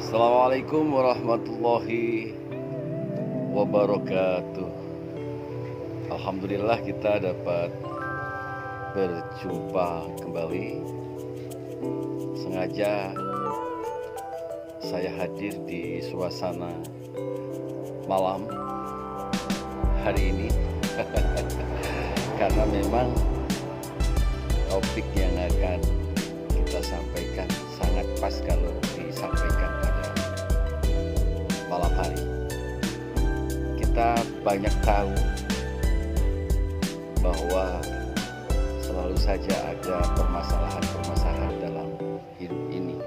Assalamualaikum warahmatullahi wabarakatuh. Alhamdulillah kita dapat berjumpa kembali. Sengaja saya hadir di suasana malam hari ini karena memang topik yang akan kita sampaikan sangat pas kalau disampaikan pada malam hari. Kita banyak tahu bahwa selalu saja ada permasalahan-permasalahan dalam hidup ini.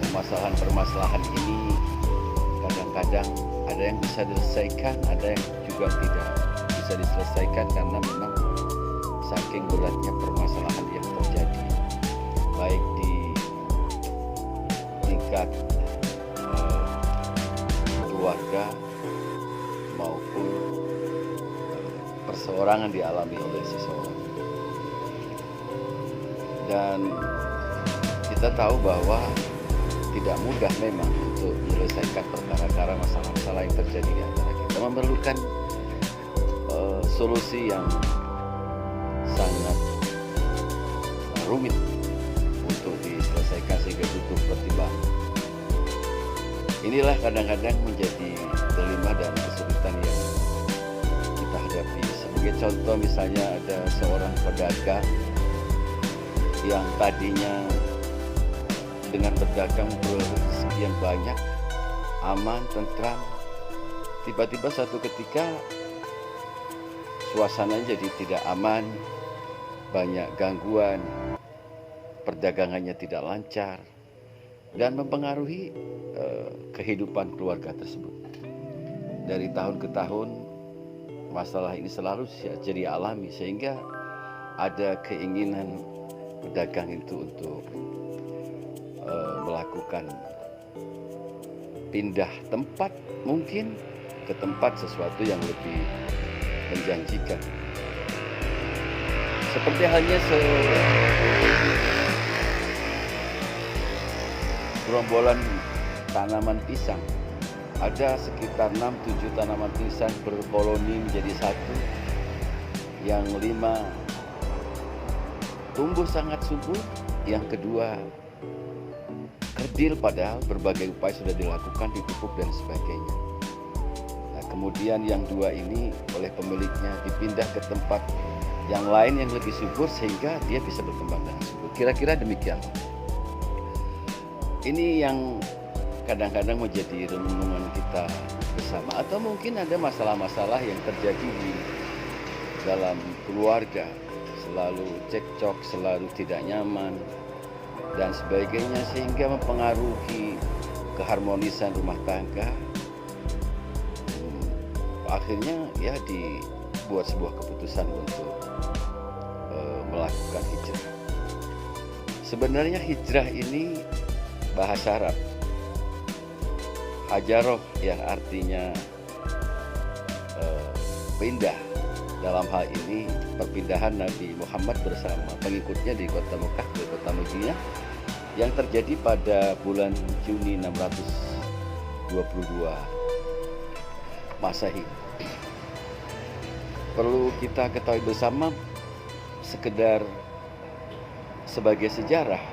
Permasalahan-permasalahan ini kadang-kadang ada yang bisa diselesaikan, ada yang juga tidak bisa diselesaikan karena memang saking beratnya permasalahan yang terjadi, baik di tingkat keluarga maupun perseorangan dialami oleh seseorang. Dan kita tahu bahwa tidak mudah memang untuk menyelesaikan perkara-perkara masalah-masalah yang terjadi di antara kita. Memerlukan solusi yang sangat rumit untuk diselesaikan sehingga butuh pertimbangan. Inilah kadang-kadang menjadi dilema dan kesulitan yang kita hadapi. Sebagai contoh misalnya ada seorang pedagang yang tadinya dengan berdagang berrezeki yang banyak, aman, tentram. Tiba-tiba suatu ketika suasananya jadi tidak aman, banyak gangguan, perdagangannya tidak lancar, dan mempengaruhi kehidupan keluarga tersebut. Dari tahun ke tahun masalah ini selalu jadi alami, sehingga ada keinginan pedagang itu untuk melakukan pindah tempat, mungkin ke tempat sesuatu yang lebih menjanjikan. Seperti halnya gerombolan tanaman pisang. Ada sekitar 6-7 tanaman pisang berkoloni menjadi satu. Yang 5 tumbuh sangat subur, yang kedua kerdil padahal berbagai upaya sudah dilakukan, dipupuk dan sebagainya. Nah, kemudian yang 2 ini oleh pemiliknya dipindah ke tempat yang lain yang lebih subur sehingga dia bisa berkembang dengan subur. Kira-kira demikian. Ini yang kadang-kadang menjadi renungan kita bersama, atau mungkin ada masalah-masalah yang terjadi di dalam keluarga, selalu cekcok, selalu tidak nyaman dan sebagainya, sehingga mempengaruhi keharmonisan rumah tangga. Akhirnya ya dibuat sebuah keputusan untuk melakukan hijrah. Sebenarnya hijrah ini bahasa Arab hajaroh, yang artinya pindah. Dalam hal ini perpindahan Nabi Muhammad bersama pengikutnya di kota Mekah ke kota Madinah yang terjadi pada bulan Juni 622 Masehi. Perlu kita ketahui bersama, sekedar sebagai sejarah,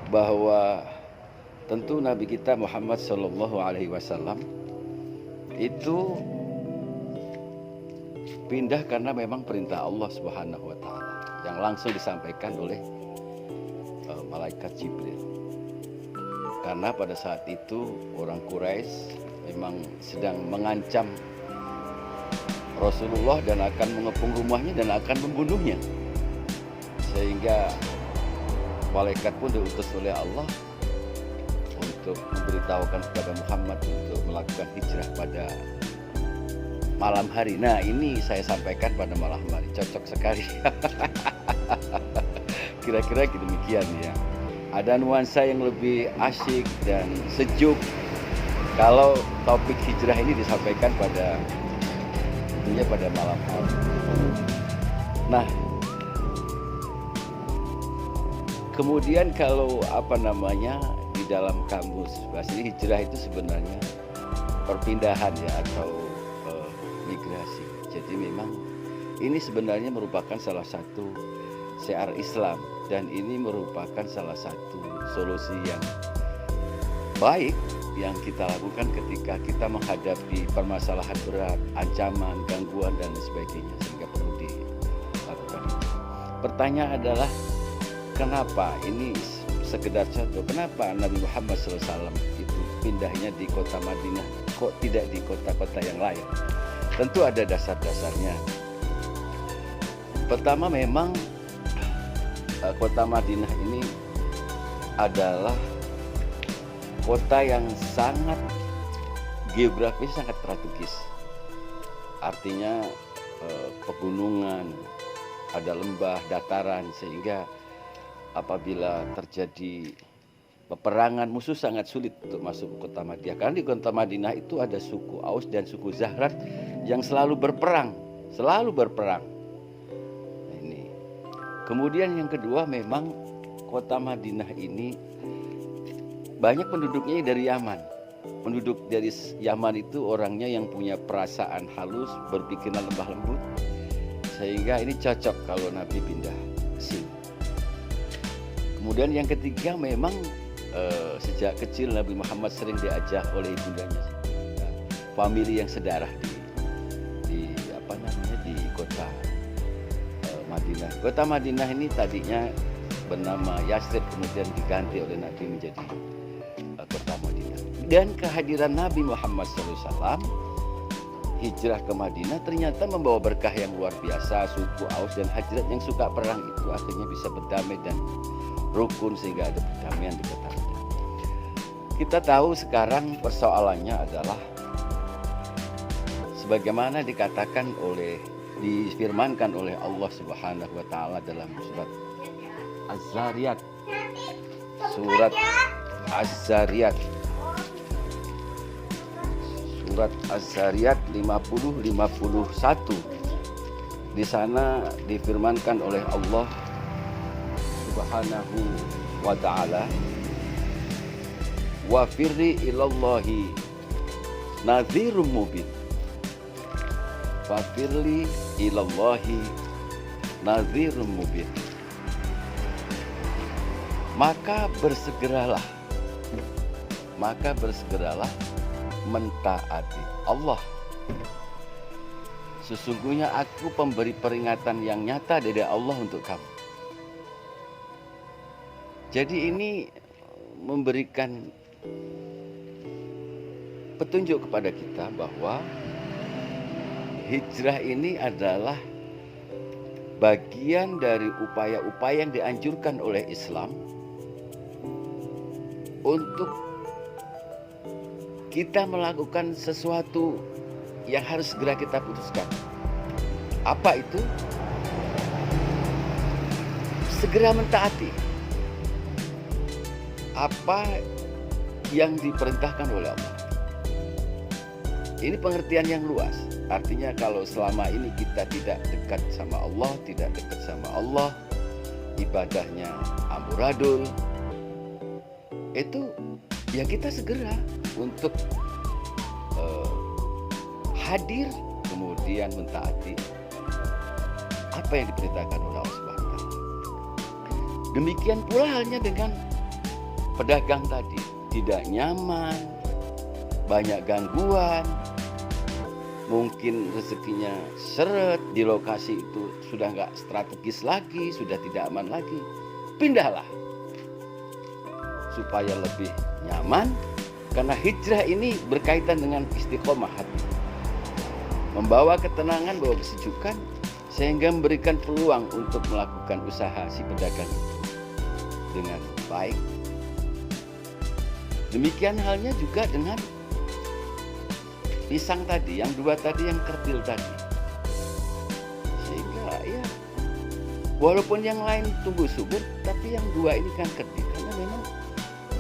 bahwa tentu Nabi kita Muhammad SAW itu pindah karena memang perintah Allah Subhanahu wa Ta'ala yang langsung disampaikan oleh malaikat Jibril. Karena pada saat itu orang Quraisy memang sedang mengancam Rasulullah dan akan mengepung rumahnya dan akan membunuhnya. Sehingga malaikat pun diutus oleh Allah untuk memberitahukan kepada Muhammad untuk melakukan hijrah pada malam hari. Nah, ini saya sampaikan pada malam hari, cocok sekali. Kira-kira demikian ya. Ada nuansa yang lebih asyik dan sejuk kalau topik hijrah ini disampaikan pada tentunya pada malam hari. Nah, kemudian kalau di dalam kamus bahasa hijrah itu sebenarnya perpindahan ya atau migrasi. Jadi memang ini sebenarnya merupakan salah satu syiar Islam dan ini merupakan salah satu solusi yang baik yang kita lakukan ketika kita menghadapi permasalahan berat, ancaman, gangguan dan sebagainya sehingga perlu dilakukan itu. Pertanyaan adalah kenapa ini sekedar contoh, kenapa Nabi Muhammad SAW itu pindahnya di kota Madinah kok tidak di kota-kota yang lain? Tentu ada dasar-dasarnya. Pertama memang kota Madinah ini adalah kota yang sangat geografis sangat strategis. Artinya pegunungan, ada lembah, dataran sehingga apabila terjadi peperangan musuh sangat sulit untuk masuk ke kota Madinah. Karena di kota Madinah itu ada suku Aus dan suku Zahrat yang selalu berperang. Kemudian yang kedua memang kota Madinah ini banyak penduduknya dari Yaman. Penduduk dari Yaman itu orangnya yang punya perasaan halus, berpikiran lembah lembut. Sehingga ini cocok kalau Nabi pindah ke sini. Kemudian yang ketiga memang sejak kecil Nabi Muhammad sering diajak oleh ibundanya. Famili yang sedarah di kota Madinah. Kota Madinah ini tadinya bernama Yasrib kemudian diganti oleh Nabi menjadi kota Madinah. Dan kehadiran Nabi Muhammad SAW hijrah ke Madinah ternyata membawa berkah yang luar biasa. Suku Aus dan Hajrat yang suka perang itu akhirnya bisa berdamai dan rukun sehingga ada perdamaian di kota Madinah. Kita tahu sekarang persoalannya adalah sebagaimana difirmankan oleh Allah Subhanahu wa taala dalam surat Az-Zariyat. Surat Az-Zariyat. Surat Az-Zariyat 50-51. Di sana difirmankan oleh Allah Subhanahu wa taala, "Wa firri ilallahi nadhirum mubin." Fafirli ilallahi nadhirum mubin. Maka bersegeralah mentaati Allah. Sesungguhnya aku pemberi peringatan yang nyata dari Allah untuk kamu. Jadi ini memberikan petunjuk kepada kita bahwa hijrah ini adalah bagian dari upaya-upaya yang dianjurkan oleh Islam untuk kita melakukan sesuatu yang harus segera kita putuskan. Apa itu? Segera mentaati apa yang diperintahkan oleh Allah. Ini pengertian yang luas. Artinya kalau selama ini kita tidak dekat sama Allah, ibadahnya amburadul, itu ya kita segera untuk hadir kemudian mentaati apa yang diperintahkan oleh Allah Subhanahu wa taala. Demikian pula halnya dengan pedagang tadi, tidak nyaman, banyak gangguan, mungkin rezekinya seret, di lokasi itu sudah nggak strategis lagi, sudah tidak aman lagi. Pindahlah. supaya lebih nyaman, karena hijrah ini berkaitan dengan istiqomah hati, membawa ketenangan, bawa kesejukan, sehingga memberikan peluang untuk melakukan usaha si pedagang itu dengan baik. Demikian halnya juga dengan pisang tadi, yang dua tadi, yang kerdil tadi. Sehingga ya, walaupun yang lain tumbuh subur, tapi yang dua ini kan kerdil, karena memang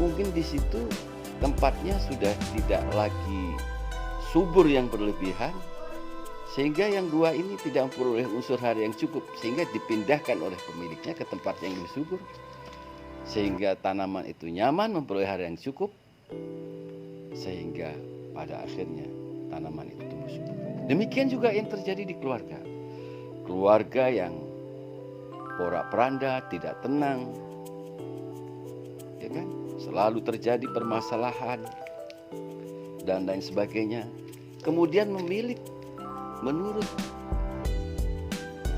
mungkin di situ tempatnya sudah tidak lagi subur yang berlebihan, sehingga yang dua ini tidak memperoleh unsur hara yang cukup, sehingga dipindahkan oleh pemiliknya ke tempat yang lebih subur, sehingga tanaman itu nyaman, memperoleh hara yang cukup, sehingga pada akhirnya tanaman itu tumbuh subur. Demikian juga yang terjadi di keluarga. Keluarga yang porak-poranda, tidak tenang, ya kan? Selalu terjadi permasalahan dan lain sebagainya. Kemudian memilih menurut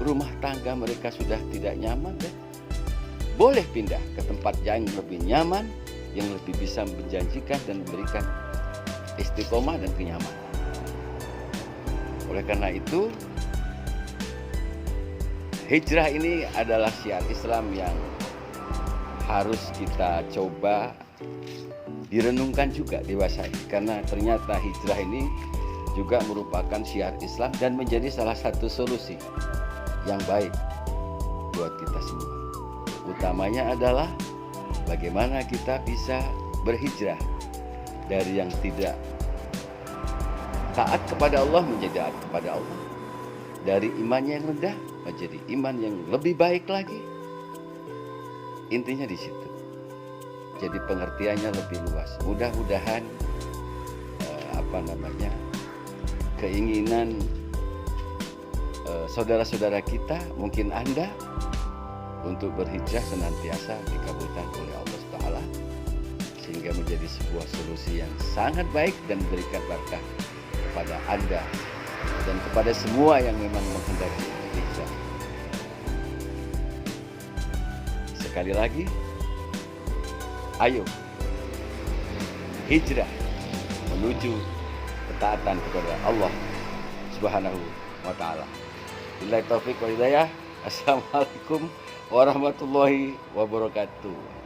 rumah tangga mereka sudah tidak nyaman, dan boleh pindah ke tempat yang lebih nyaman, yang lebih bisa menjanjikan dan memberikan istiqomah dan kenyamanan. Oleh karena itu, hijrah ini adalah syiar Islam yang harus kita coba direnungkan juga dewasa ini, karena ternyata hijrah ini juga merupakan syiar Islam dan menjadi salah satu solusi yang baik buat kita semua. Utamanya adalah bagaimana kita bisa berhijrah dari yang tidak taat kepada Allah menjadi taat kepada Allah, dari imannya yang rendah menjadi iman yang lebih baik lagi. Intinya di situ. Jadi pengertiannya lebih luas. Mudah-mudahan keinginan saudara-saudara kita, mungkin Anda, untuk berhijrah senantiasa dikabulkan oleh Allah Ta'ala, sehingga menjadi sebuah solusi yang sangat baik dan memberikan berkah kepada Anda dan kepada semua yang memang menghendaki hijrah. Sekali lagi, ayo hijrah menuju ketaatan kepada Allah Subhanahu wa Ta'ala. Billahi taufik wal hidayah. Assalamualaikum warahmatullahi wabarakatuh.